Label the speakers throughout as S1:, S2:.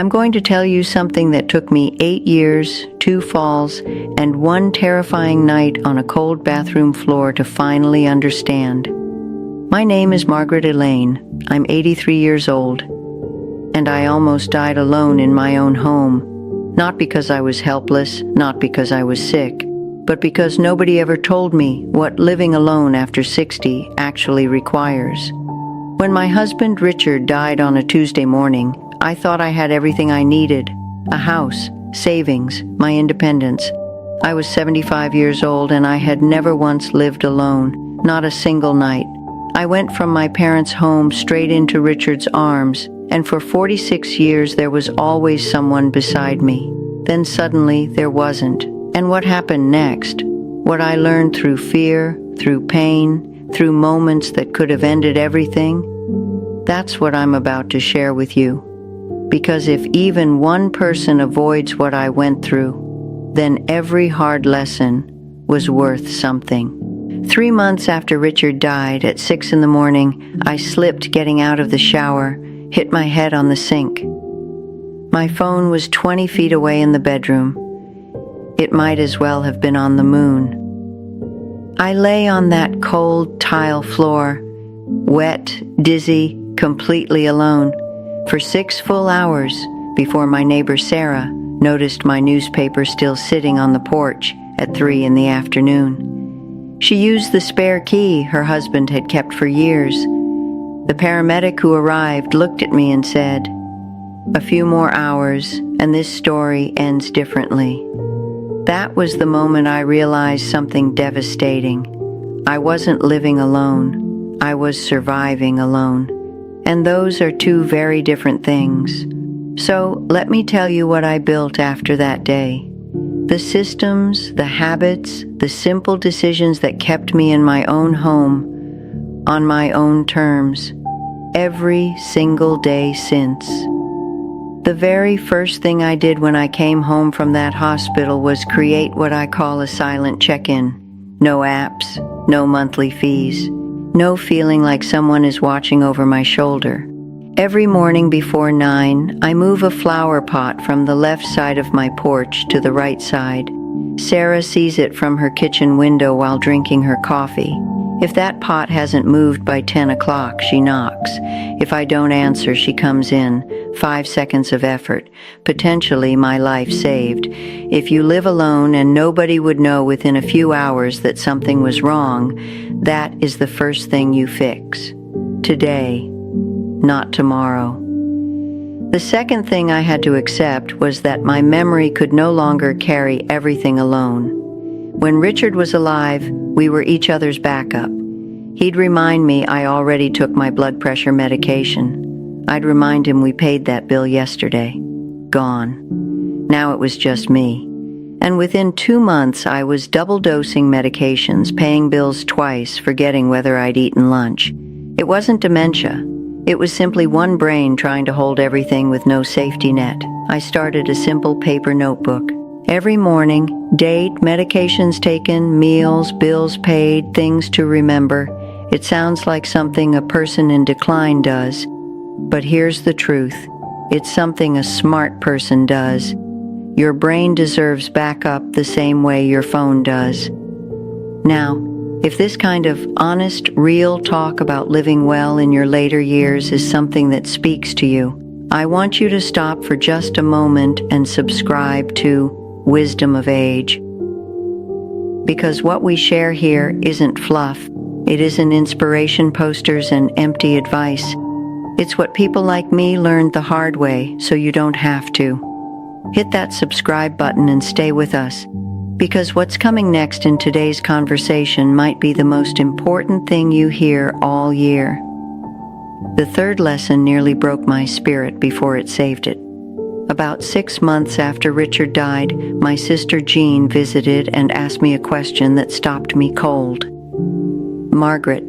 S1: I'm going to tell you something that took me 8 years, 2 falls, and 1 terrifying night on a cold bathroom floor to finally understand. My name is Margaret Elaine. I'm 83 years old, and I almost died alone in my own home. Not because I was helpless, not because I was sick, but because nobody ever told me what living alone after 60 actually requires. When my husband Richard died on a Tuesday morning, I thought I had everything I needed: a house, savings, my independence. I was 75 years old and I had never once lived alone, not a single night. I went from my parents' home straight into Richard's arms, and for 46 years there was always someone beside me. Then suddenly there wasn't. And what happened next? What I learned through fear, through pain, through moments that could have ended everything? That's what I'm about to share with you. Because if even one person avoids what I went through, then every hard lesson was worth something. 3 months after Richard died, at 6 in the morning, I slipped getting out of the shower, hit my head on the sink. My phone was 20 feet away in the bedroom. It might as well have been on the moon. I lay on that cold tile floor, wet, dizzy, completely alone, for 6 full hours before my neighbor Sarah noticed my newspaper still sitting on the porch at 3 in the afternoon. She used the spare key her husband had kept for years. The paramedic who arrived looked at me and said, "A few more hours, and this story ends differently." That was the moment I realized something devastating. I wasn't living alone. I was surviving alone. And those are 2 very different things. So let me tell you what I built after that day. The systems, the habits, the simple decisions that kept me in my own home, on my own terms, every single day since. The very first thing I did when I came home from that hospital was create what I call a silent check-in. No apps, no monthly fees, no feeling like someone is watching over my shoulder. Every morning before 9, I move a flower pot from the left side of my porch to the right side. Sarah sees it from her kitchen window while drinking her coffee. If that pot hasn't moved by 10 o'clock, she knocks. If I don't answer, she comes in. 5 seconds of effort, potentially my life saved. If you live alone and nobody would know within a few hours that something was wrong, that is the first thing you fix. Today, not tomorrow. The second thing I had to accept was that my memory could no longer carry everything alone. When Richard was alive, we were each other's backup. He'd remind me I already took my blood pressure medication. I'd remind him we paid that bill yesterday. Gone. Now it was just me. And within 2 months, I was double-dosing medications, paying bills twice, forgetting whether I'd eaten lunch. It wasn't dementia. It was simply one brain trying to hold everything with no safety net. I started a simple paper notebook. Every morning, date, medications taken, meals, bills paid, things to remember. It sounds like something a person in decline does. But here's the truth. It's something a smart person does. Your brain deserves backup the same way your phone does. Now, if this kind of honest, real talk about living well in your later years is something that speaks to you, I want you to stop for just a moment and subscribe to Wisdom of Age. Because what we share here isn't fluff. It isn't inspiration posters and empty advice. It's what people like me learned the hard way, so you don't have to. Hit that subscribe button and stay with us, because what's coming next in today's conversation might be the most important thing you hear all year. The third lesson nearly broke my spirit before it saved it. About 6 months after Richard died, my sister Jean visited and asked me a question that stopped me cold. "Margaret,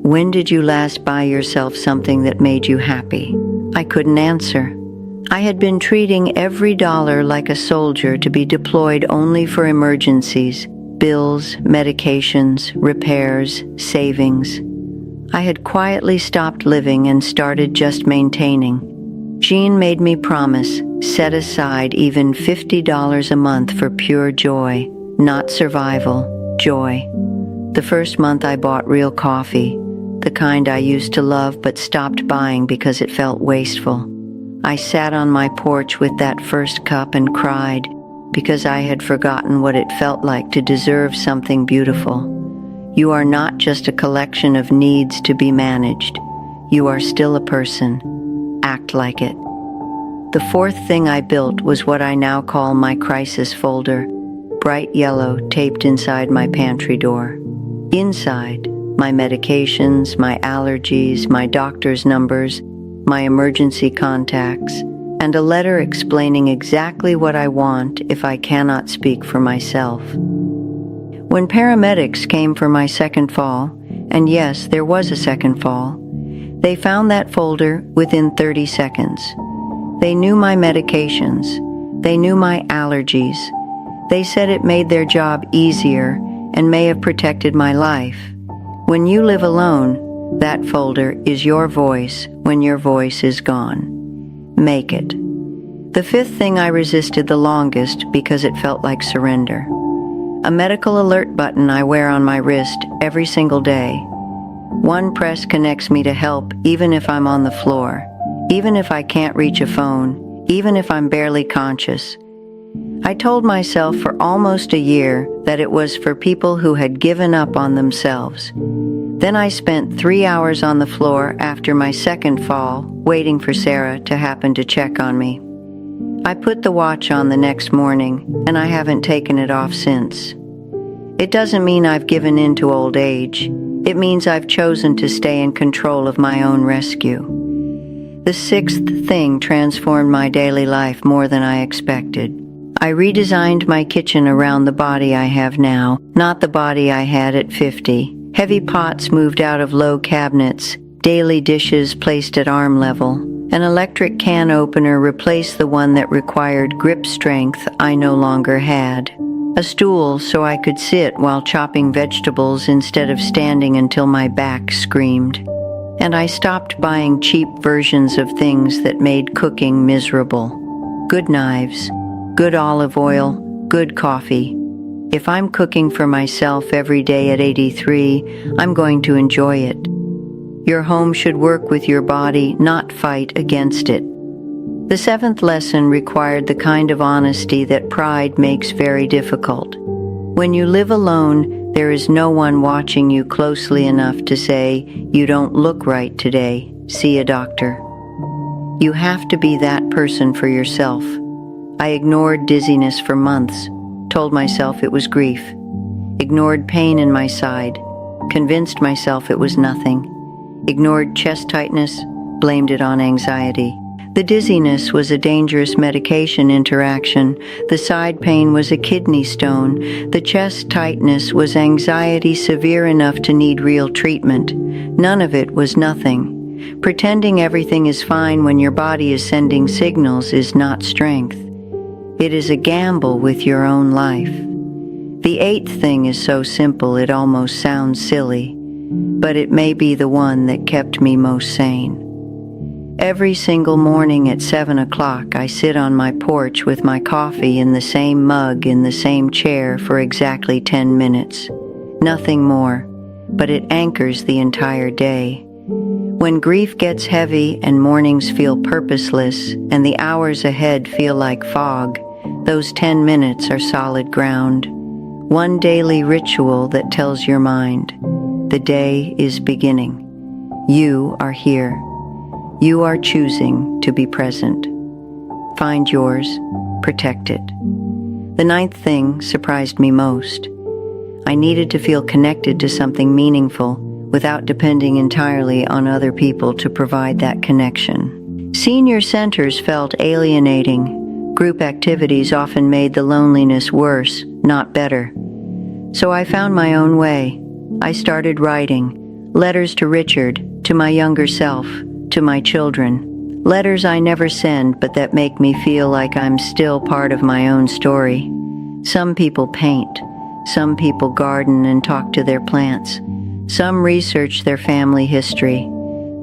S1: when did you last buy yourself something that made you happy?" I couldn't answer. I had been treating every dollar like a soldier to be deployed only for emergencies, bills, medications, repairs, savings. I had quietly stopped living and started just maintaining. Jean made me promise, set aside even $50 a month for pure joy, not survival, joy. The first month I bought real coffee, the kind I used to love but stopped buying because it felt wasteful. I sat on my porch with that first cup and cried because I had forgotten what it felt like to deserve something beautiful. You are not just a collection of needs to be managed. You are still a person. Act like it. The fourth thing I built was what I now call my crisis folder, bright yellow taped inside my pantry door. Inside, my medications, my allergies, my doctor's numbers, my emergency contacts, and a letter explaining exactly what I want if I cannot speak for myself. When paramedics came for my second fall, and yes, there was a second fall, they found that folder within 30 seconds. They knew my medications. They knew my allergies. They said it made their job easier and may have protected my life. When you live alone, that folder is your voice when your voice is gone. Make it. The fifth thing I resisted the longest because it felt like surrender. A medical alert button I wear on my wrist every single day. One press connects me to help even if I'm on the floor, even if I can't reach a phone, even if I'm barely conscious. I told myself for almost a year that it was for people who had given up on themselves. Then I spent 3 hours on the floor after my second fall, waiting for Sarah to happen to check on me. I put the watch on the next morning, and I haven't taken it off since. It doesn't mean I've given in to old age. It means I've chosen to stay in control of my own rescue. The sixth thing transformed my daily life more than I expected. I redesigned my kitchen around the body I have now, not the body I had at 50. Heavy pots moved out of low cabinets, daily dishes placed at arm level. An electric can opener replaced the one that required grip strength I no longer had. A stool so I could sit while chopping vegetables instead of standing until my back screamed. And I stopped buying cheap versions of things that made cooking miserable. Good knives, good olive oil, good coffee. If I'm cooking for myself every day at 83, I'm going to enjoy it. Your home should work with your body, not fight against it. The seventh lesson required the kind of honesty that pride makes very difficult. When you live alone, there is no one watching you closely enough to say, "You don't look right today, see a doctor." You have to be that person for yourself. I ignored dizziness for months, told myself it was grief, ignored pain in my side, convinced myself it was nothing, ignored chest tightness, blamed it on anxiety. The dizziness was a dangerous medication interaction. The side pain was a kidney stone. The chest tightness was anxiety severe enough to need real treatment. None of it was nothing. Pretending everything is fine when your body is sending signals is not strength. It is a gamble with your own life. The eighth thing is so simple it almost sounds silly, but it may be the one that kept me most sane. Every single morning at 7 o'clock, I sit on my porch with my coffee in the same mug in the same chair for exactly 10 minutes. Nothing more, but it anchors the entire day. When grief gets heavy and mornings feel purposeless and the hours ahead feel like fog, those 10 minutes are solid ground. One daily ritual that tells your mind, the day is beginning. You are here. You are choosing to be present. Find yours, protect it. The ninth thing surprised me most. I needed to feel connected to something meaningful without depending entirely on other people to provide that connection. Senior centers felt alienating. Group activities often made the loneliness worse, not better. So I found my own way. I started writing letters to Richard, to my younger self, to my children. Letters I never send but that make me feel like I'm still part of my own story. Some people paint. Some people garden and talk to their plants. Some research their family history.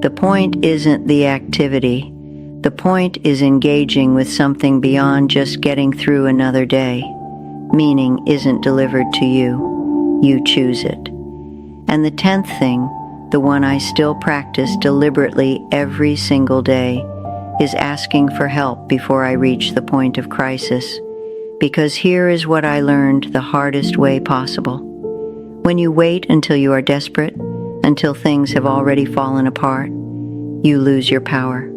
S1: The point isn't the activity. The point is engaging with something beyond just getting through another day. Meaning isn't delivered to you. You choose it. And the 10th thing, the one I still practice deliberately every single day, is asking for help before I reach the point of crisis. Because here is what I learned the hardest way possible. When you wait until you are desperate, until things have already fallen apart, you lose your power.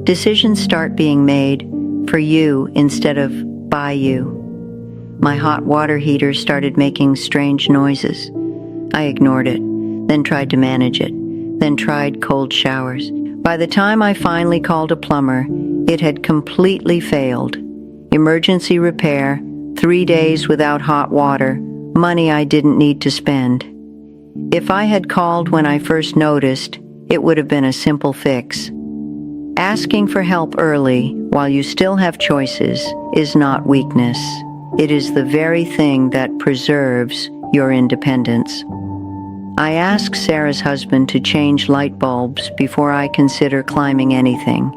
S1: Decisions start being made for you instead of by you. My hot water heater started making strange noises. I ignored it, then tried to manage it, then tried cold showers. By the time I finally called a plumber, it had completely failed. Emergency repair, 3 days without hot water, money I didn't need to spend. If I had called when I first noticed, it would have been a simple fix. Asking for help early, while you still have choices, is not weakness. It is the very thing that preserves your independence. I ask Sarah's husband to change light bulbs before I consider climbing anything.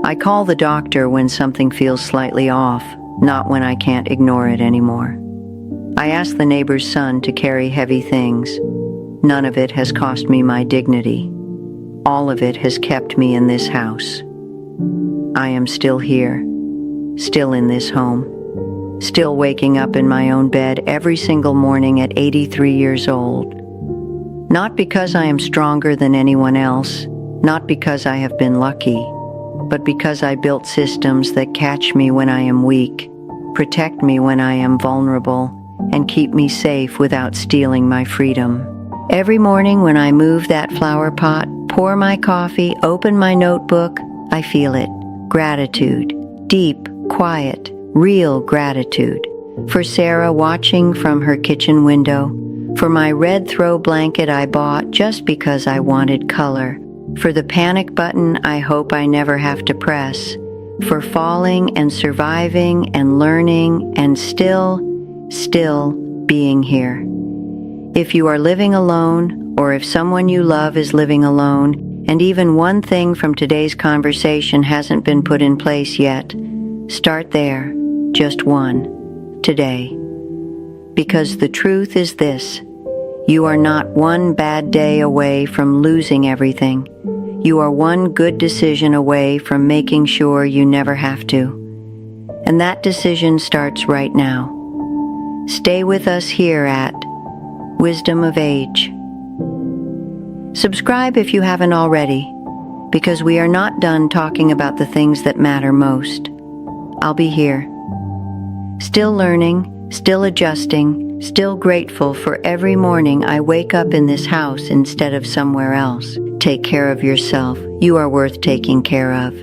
S1: I call the doctor when something feels slightly off, not when I can't ignore it anymore. I ask the neighbor's son to carry heavy things. None of it has cost me my dignity. All of it has kept me in this house. I am still here, still in this home, still waking up in my own bed every single morning at 83 years old. Not because I am stronger than anyone else, not because I have been lucky, but because I built systems that catch me when I am weak, protect me when I am vulnerable, and keep me safe without stealing my freedom. Every morning when I move that flower pot, pour my coffee, open my notebook, I feel it. Gratitude. Deep, quiet, real gratitude. For Sarah watching from her kitchen window. For my red throw blanket I bought just because I wanted color. For the panic button I hope I never have to press. For falling and surviving and learning and still being here. If you are living alone, or if someone you love is living alone, and even one thing from today's conversation hasn't been put in place yet, start there, just one, today. Because the truth is this, you are not one bad day away from losing everything. You are one good decision away from making sure you never have to. And that decision starts right now. Stay with us here at Wisdom of Age. Subscribe if you haven't already, because we are not done talking about the things that matter most. I'll be here. Still learning, still adjusting, still grateful for every morning I wake up in this house instead of somewhere else. Take care of yourself. You are worth taking care of.